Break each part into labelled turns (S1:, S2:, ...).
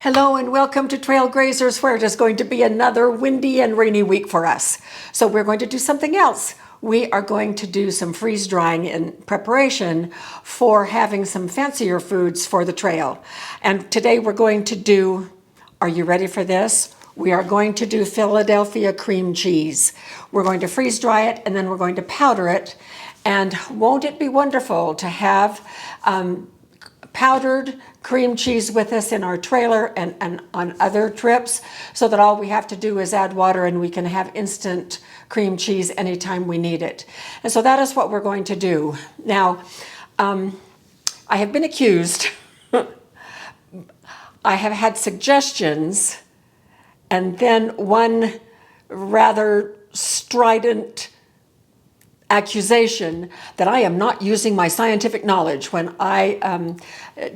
S1: Hello and welcome to Trail Grazers, where it is going to be another windy and rainy week for us. So we're going to do something else. We are going to do some freeze drying in preparation for having some fancier foods for the trail. And today we're going to do, are you ready for this? We are going to do Philadelphia cream cheese. We're going to freeze dry it and then we're going to powder it. And won't it be wonderful to have powdered cream cheese with us in our trailer and on other trips, so that all we have to do is add water and we can have instant cream cheese anytime we need it. And so that is what we're going to do. Now, I have been accused, I have had suggestions, and then one rather strident accusation that I am not using my scientific knowledge when I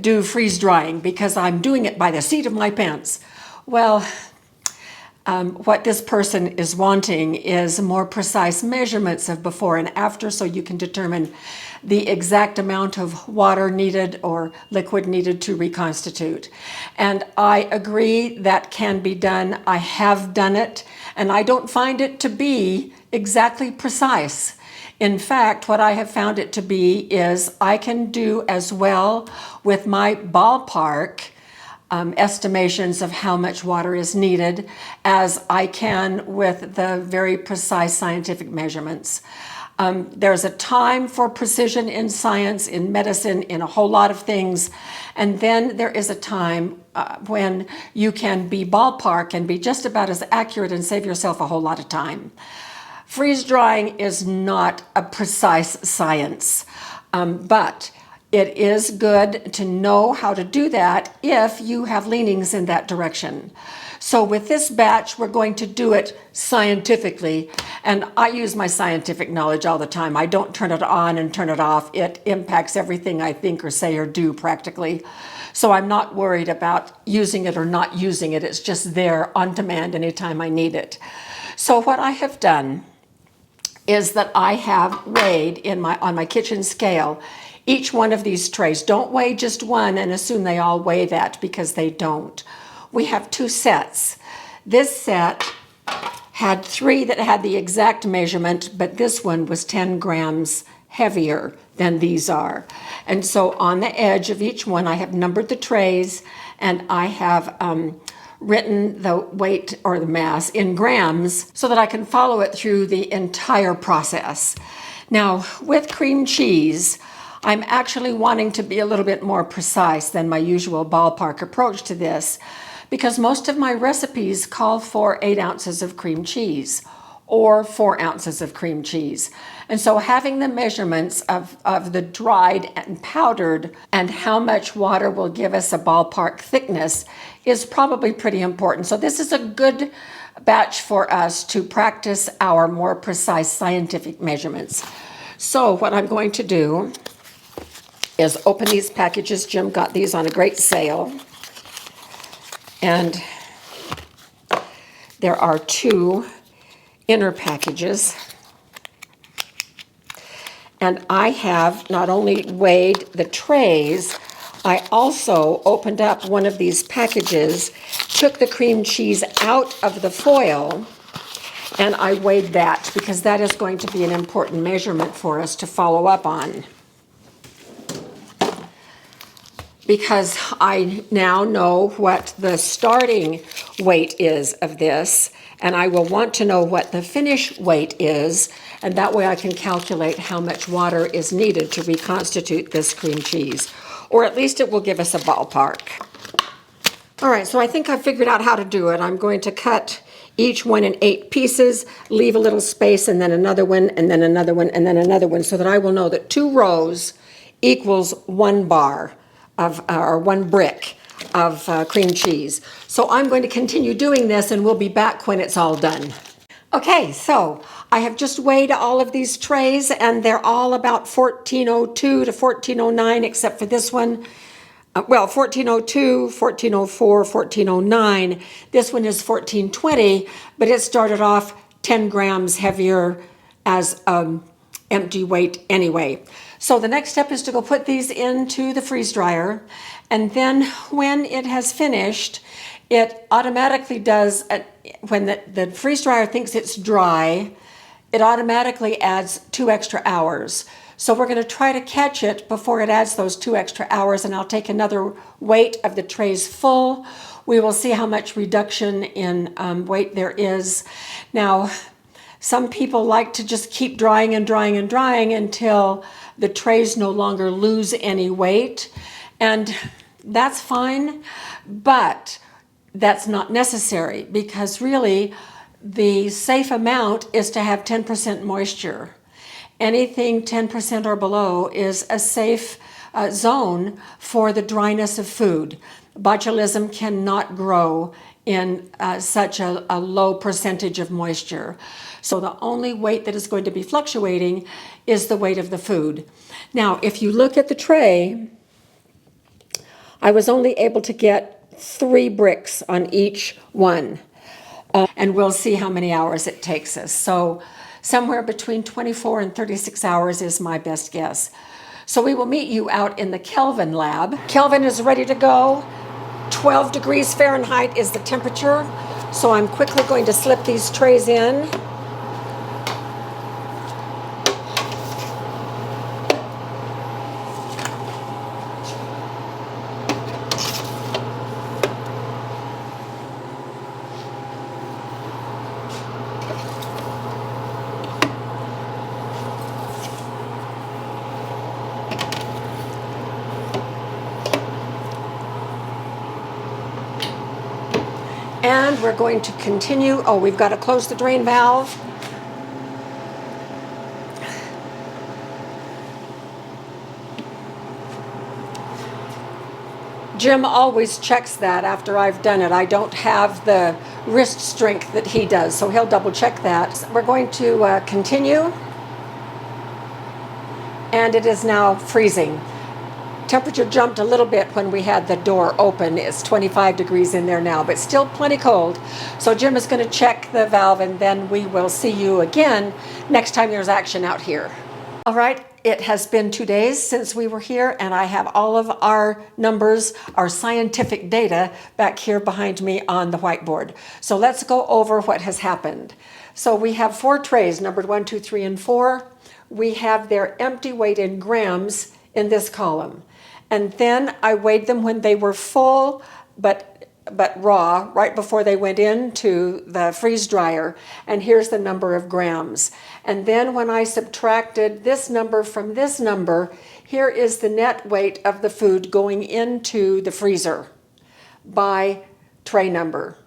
S1: do freeze drying, because I'm doing it by the seat of my pants. Well, what this person is wanting is more precise measurements of before and after, so you can determine the exact amount of water needed or liquid needed to reconstitute. And I agree that can be done. I have done it, and I don't find it to be exactly precise. In fact, what I have found it to be is I can do as well with my ballpark estimations of how much water is needed as I can with the very precise scientific measurements. There's a time for precision in science, in medicine, in a whole lot of things. And then there is a time when you can be ballpark and be just about as accurate and save yourself a whole lot of time. Freeze drying is not a precise science, but it is good to know how to do that if you have leanings in that direction. So with this batch, we're going to do it scientifically, and I use my scientific knowledge all the time. I don't turn it on and turn it off. It impacts everything I think or say or do practically. So I'm not worried about using it or not using it. It's just there on demand anytime I need it. So what I have done is that I have weighed on my kitchen scale each one of these trays. Don't weigh just one and assume they all weigh that, because they don't. We have two sets. This set had three that had the exact measurement, but this one was 10 grams heavier than these are. And so on the edge of each one, I have numbered the trays, and I have written the weight or the mass in grams so that I can follow it through the entire process. Now, with cream cheese, I'm actually wanting to be a little bit more precise than my usual ballpark approach to this, because most of my recipes call for 8 ounces of cream cheese or 4 ounces of cream cheese. And so having the measurements of the dried and powdered and how much water will give us a ballpark thickness is probably pretty important. So this is a good batch for us to practice our more precise scientific measurements. So what I'm going to do is open these packages. Jim got these on a great sale. And there are 2 inner packages. And I have not only weighed the trays, I also opened up one of these packages, took the cream cheese out of the foil, and I weighed that, because that is going to be an important measurement for us to follow up on. Because I now know what the starting weight is of this, and I will want to know what the finish weight is, and that way I can calculate how much water is needed to reconstitute this cream cheese. Or at least it will give us a ballpark. All right, so I think I figured out how to do it. I'm going to cut each one in 8 pieces, leave a little space, and then another one, and then another one, and then another one, so that I will know that 2 rows equals 1 bar of, or 1 brick of cream cheese. So I'm going to continue doing this, and we'll be back when it's all done. Okay, so I have just weighed all of these trays, and they're all about 1402 to 1409, except for this one. Well, 1402, 1404, 1409. This one is 1420, but it started off 10 grams heavier as empty weight anyway. So the next step is to go put these into the freeze dryer, and then when it has finished, it automatically does, when the freeze dryer thinks it's dry, it automatically adds 2 extra hours. So we're going to try to catch it before it adds those 2 extra hours, and I'll take another weight of the trays full. We will see how much reduction in weight there is. Now, some people like to just keep drying and drying and drying until the trays no longer lose any weight, and that's fine, but that's not necessary, because really the safe amount is to have 10% moisture. Anything 10% or below is a safe zone for the dryness of food. Botulism cannot grow in such a low percentage of moisture. So the only weight that is going to be fluctuating is the weight of the food. Now, if you look at the tray, I was only able to get 3 bricks on each one. And we'll see how many hours it takes us. So somewhere between 24 and 36 hours is my best guess. So we will meet you out in the Kelvin lab. Kelvin is ready to go. 12 degrees Fahrenheit is the temperature. So I'm quickly going to slip these trays in. And we're going to continue. Oh, we've got to close the drain valve. Jim always checks that after I've done it. I don't have the wrist strength that he does, so he'll double check that. We're going to continue. And it is now freezing. Temperature jumped a little bit when we had the door open. It's 25 degrees in there now, but still plenty cold. So Jim is going to check the valve, and then we will see you again next time there's action out here. All right, it has been 2 days since we were here, and I have all of our numbers, our scientific data, back here behind me on the whiteboard. So let's go over what has happened. So we have 4 trays, numbered 1, 2, 3, and 4. We have their empty weight in grams in this column. And then I weighed them when they were full, but raw, right before they went into the freeze dryer. And here's the number of grams. And then when I subtracted this number from this number, here is the net weight of the food going into the freezer by tray number.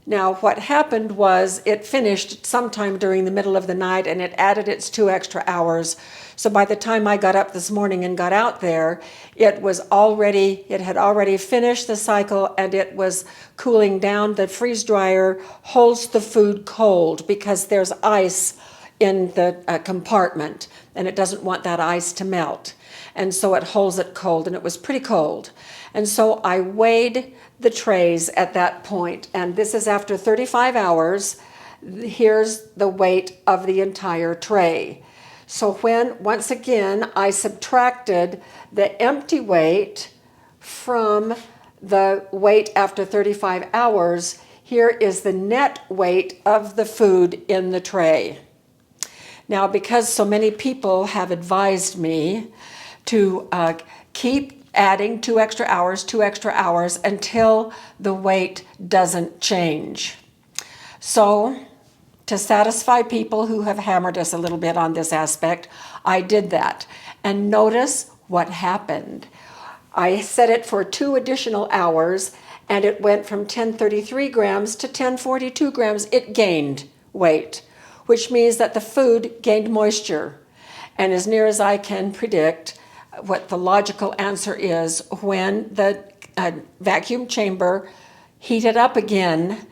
S1: Now, what happened was it finished sometime during the middle of the night, and it added its 2 extra hours. So by the time I got up this morning and got out there, it had already finished the cycle, and it was cooling down. The freeze dryer holds the food cold because there's ice in the compartment, and it doesn't want that ice to melt. And so it holds it cold, and it was pretty cold. And so I weighed the trays at that point, and this is after 35 hours. Here's the weight of the entire tray. So once again, I subtracted the empty weight from the weight after 35 hours, here is the net weight of the food in the tray. Now, because so many people have advised me to keep adding 2 extra hours until the weight doesn't change. So, to satisfy people who have hammered us a little bit on this aspect, I did that. And notice what happened. I set it for 2 additional hours, and it went from 1033 grams to 1042 grams. It gained weight, which means that the food gained moisture. And as near as I can predict, what the logical answer is, when the vacuum chamber heated up again,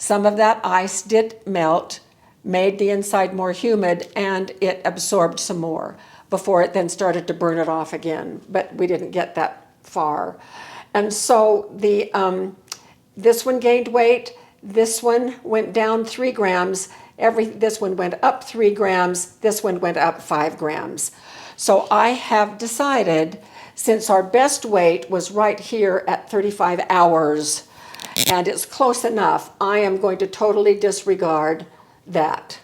S1: some of that ice did melt, made the inside more humid, and it absorbed some more before it then started to burn it off again. But we didn't get that far. And so this one gained weight, This one went down 3 grams. This one went up 3 grams. This one went up 5 grams. So I have decided, since our best weight was right here at 35 hours, and it's close enough, I am going to totally disregard that.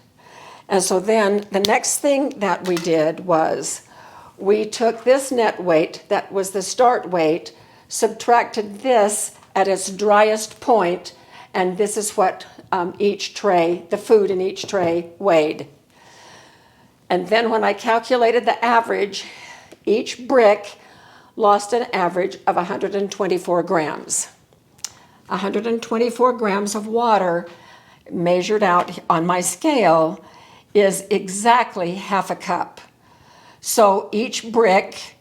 S1: And so then the next thing that we did was we took this net weight, that was the start weight, subtracted this at its driest point, and this is what each tray, the food in each tray, weighed. And then when I calculated the average, each brick lost an average of 124 grams. 124 grams of water measured out on my scale is exactly half a cup. So each brick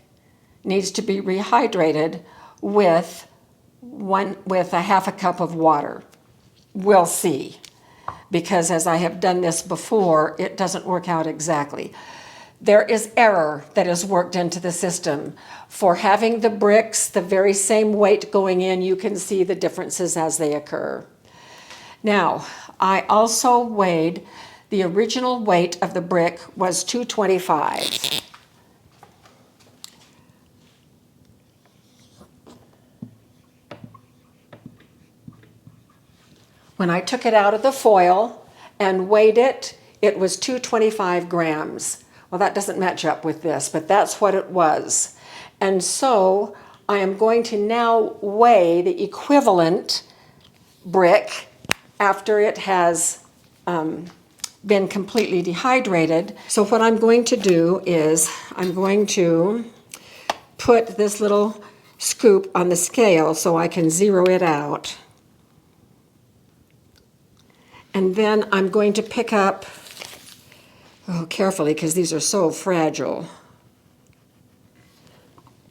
S1: needs to be rehydrated with a half a cup of water. We'll see, because as I have done this before, it doesn't work out exactly. There is error that is worked into the system. For having the bricks the very same weight going in, you can see the differences as they occur. Now, I also weighed, the original weight of the brick was 225. When I took it out of the foil and weighed it, it was 225 grams. Well, that doesn't match up with this, but that's what it was. And so I am going to now weigh the equivalent brick after it has been completely dehydrated. So what I'm going to do is I'm going to put this little scoop on the scale so I can zero it out. And then I'm going to pick up, carefully because these are so fragile,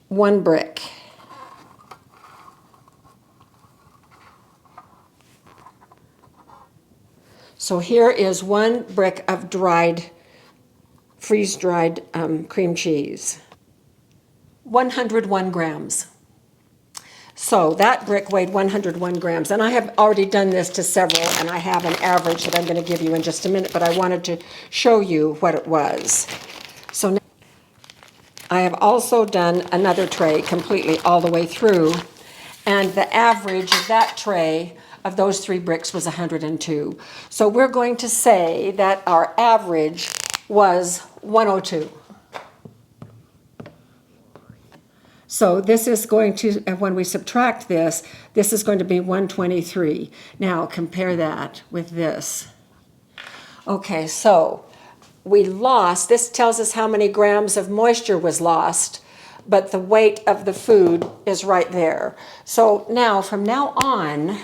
S1: 1 brick. So here is 1 brick of freeze-dried cream cheese. 101 grams. So that brick weighed 101 grams, and I have already done this to several, and I have an average that I'm going to give you in just a minute, but I wanted to show you what it was. So now I have also done another tray completely all the way through, and the average of that tray of those 3 bricks was 102. So we're going to say that our average was 102. So this is going to, when we subtract this, this is going to be 123. Now compare that with this. Okay, so we lost, this tells us how many grams of moisture was lost, but the weight of the food is right there. So now, from now on,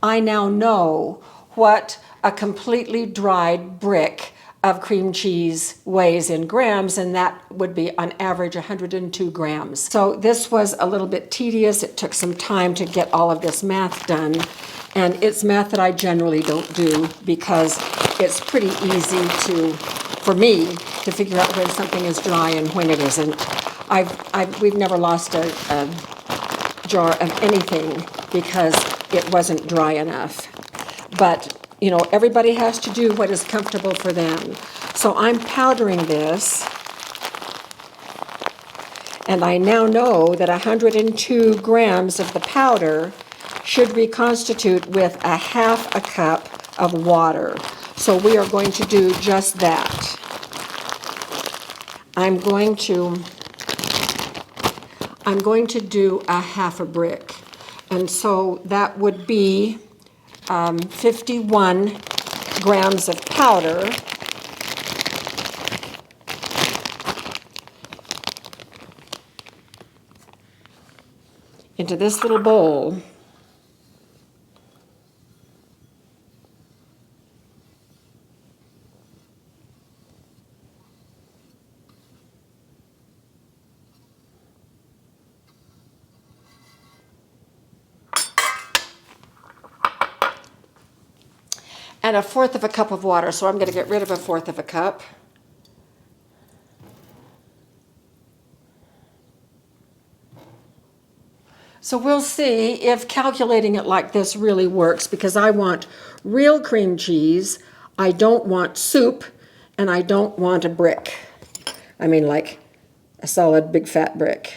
S1: I now know what a completely dried brick of cream cheese weighs in grams, and that would be on average 102 grams. So this was a little bit tedious. It took some time to get all of this math done, and it's math that I generally don't do because it's pretty easy for me to figure out when something is dry and when it isn't. We've never lost a jar of anything because it wasn't dry enough. But you know, everybody has to do what is comfortable for them. So I'm powdering this, and I now know that 102 grams of the powder should reconstitute with a half a cup of water. So we are going to do just that. I'm going to do a half a brick, and so that would be 51 grams of powder into this little bowl. And 1/4 of a cup of water, so I'm going to get rid of 1/4 of a cup. So we'll see if calculating it like this really works, because I want real cream cheese, I don't want soup, and I don't want a brick. I mean like a solid big fat brick.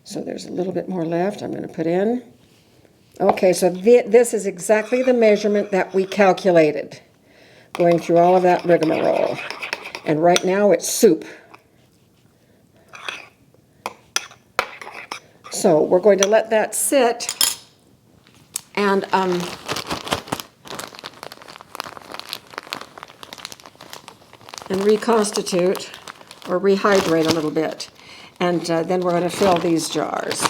S1: So there's a little bit more left I'm going to put in. Okay, so this is exactly the measurement that we calculated, going through all of that rigmarole. And right now it's soup. So we're going to let that sit and reconstitute or rehydrate a little bit. And then we're going to fill these jars.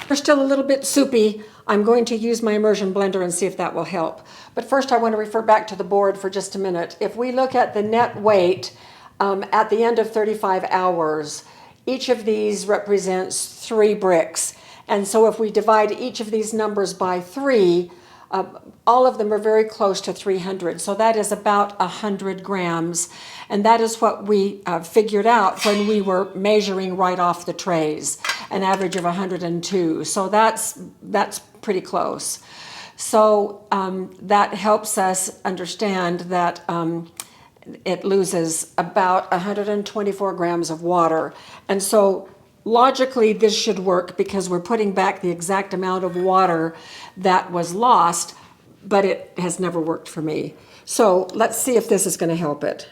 S1: They're still a little bit soupy. I'm going to use my immersion blender and see if that will help. But first I want to refer back to the board for just a minute. If we look at the net weight at the end of 35 hours, each of these represents 3 bricks. And so if we divide each of these numbers by 3, all of them are very close to 300. So that is about 100 grams. And that is what we figured out when we were measuring right off the trays, an average of 102. So that's pretty close. So that helps us understand that it loses about 124 grams of water. And so logically, this should work because we're putting back the exact amount of water that was lost, but it has never worked for me. So let's see if this is going to help it.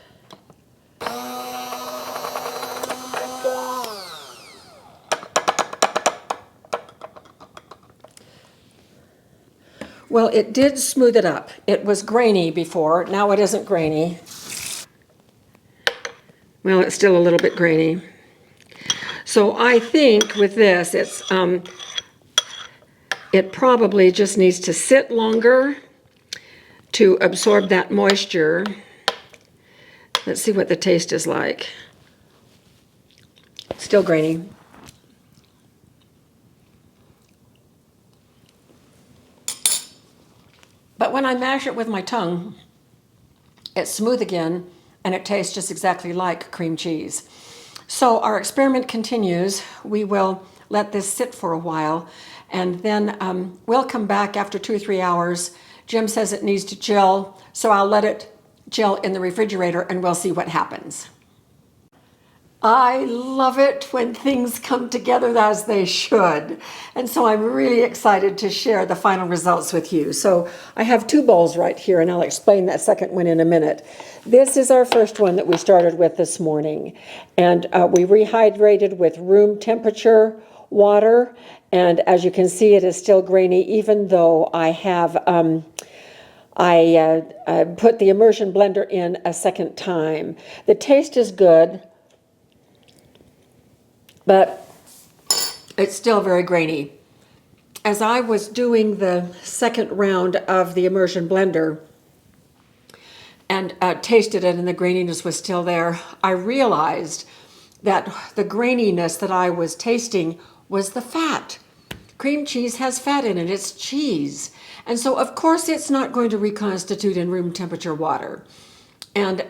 S1: Well, it did smooth it up. It was grainy before. Now it isn't grainy. Well, it's still a little bit grainy. So I think with this, it probably just needs to sit longer to absorb that moisture. Let's see what the taste is like. Still grainy. But when I mash it with my tongue, it's smooth again, and it tastes just exactly like cream cheese. So our experiment continues. We will let this sit for a while, and then we'll come back after 2 or 3 hours. Jim says it needs to chill, so I'll let it chill in the refrigerator, and we'll see what happens. I love it when things come together as they should. And so I'm really excited to share the final results with you. So I have 2 bowls right here, and I'll explain that second one in a minute. This is our first one that we started with this morning. And we rehydrated with room temperature water. And as you can see, it is still grainy, even though I have put the immersion blender in a second time. The taste is good, but it's still very grainy. As I was doing the second round of the immersion blender and tasted it and the graininess was still there, I realized that the graininess that I was tasting was the fat. Cream cheese has fat in it, it's cheese. And so of course it's not going to reconstitute in room temperature water. And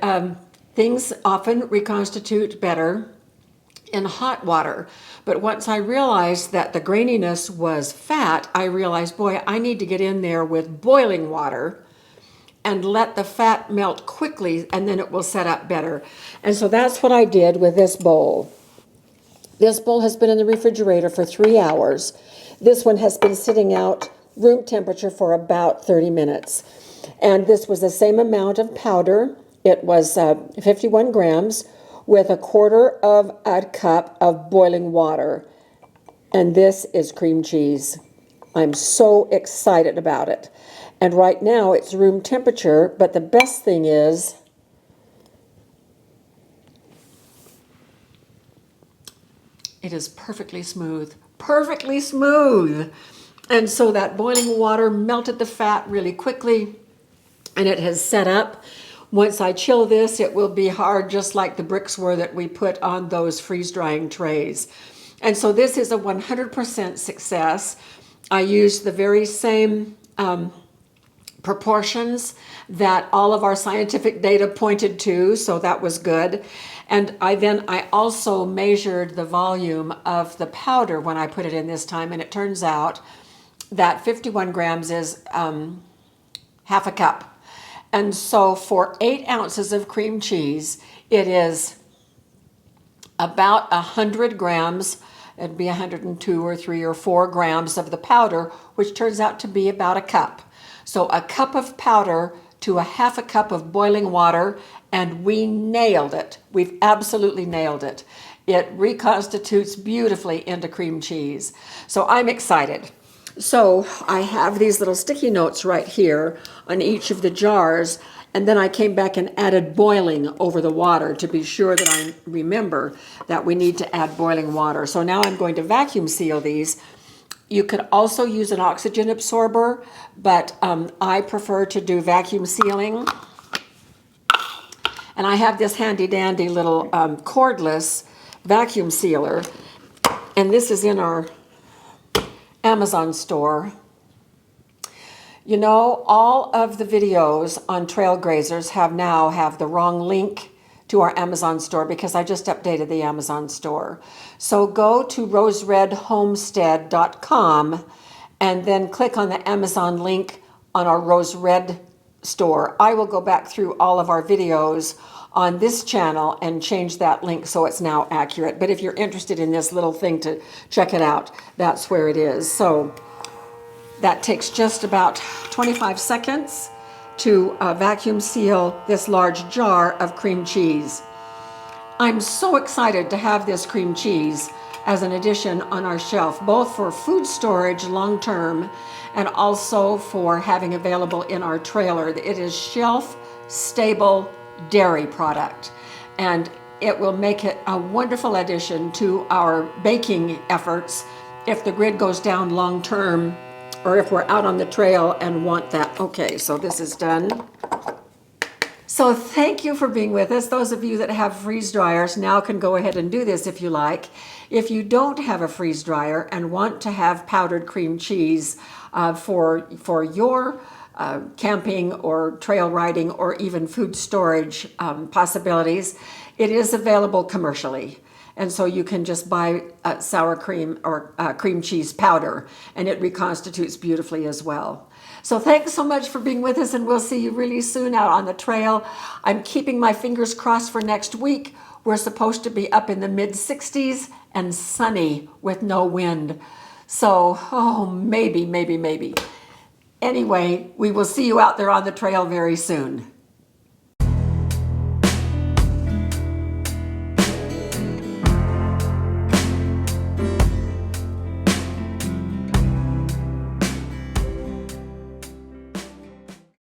S1: things often reconstitute better in hot water. But once I realized that the graininess was fat, I realized, boy, I need to get in there with boiling water and let the fat melt quickly, and then it will set up better. And so that's what I did with this bowl. This bowl has been in the refrigerator for 3 hours. This one has been sitting out room temperature for about 30 minutes. And this was the same amount of powder. It was 51 grams. With 1/4 of a cup of boiling water. And this is cream cheese. I'm so excited about it. And right now it's room temperature, but the best thing is it is perfectly smooth. Perfectly smooth. And so that boiling water melted the fat really quickly, and it has set up. Once I chill this, it will be hard, just like the bricks were that we put on those freeze-drying trays. And so this is a 100% success. I used the very same proportions that all of our scientific data pointed to, so that was good. And I also measured the volume of the powder when I put it in this time, and it turns out that 51 grams is half a cup. And so for 8 ounces of cream cheese, it is about 100 grams. It'd be 102 or 3 or 4 grams of the powder, which turns out to be about a cup. So a cup of powder to a half a cup of boiling water, and we nailed it. We've absolutely nailed it. It reconstitutes beautifully into cream cheese. So I'm excited. So I have these little sticky notes right here on each of the jars, and then I came back and added boiling over the water to be sure that I remember that we need to add boiling water. So now I'm going to vacuum seal these. You could also use an oxygen absorber, but I prefer to do vacuum sealing. And I have this handy dandy little cordless vacuum sealer, and this is in our Amazon store. You know, all of the videos on trail grazers now have the wrong link to our Amazon store because I just updated the Amazon store. So go to roseredhomestead.com and then click on the Amazon link on our Rose Red store. I will go back through all of our videos on this channel and change that link so it's now accurate. But if you're interested in this little thing to check it out, that's where it is. So that takes just about 25 seconds to vacuum seal this large jar of cream cheese. I'm so excited to have this cream cheese as an addition on our shelf, both for food storage long term and also for having available in our trailer. It is shelf stable dairy product, and it will make it a wonderful addition to our baking efforts if the grid goes down long term, or if we're out on the trail and want that. Okay, so this is done. So thank you for being with us. Those of you that have freeze dryers now can go ahead and do this if you like. If you don't have a freeze dryer and want to have powdered cream cheese for your camping or trail riding or even food storage possibilities, it is available commercially. And so you can just buy sour cream or cream cheese powder, and it reconstitutes beautifully as well. So thanks so much for being with us, and we'll see you really soon out on the trail. I'm keeping my fingers crossed for next week. We're supposed to be up in the mid-60s and sunny with no wind. So, maybe. Anyway, we will see you out there on the trail very soon.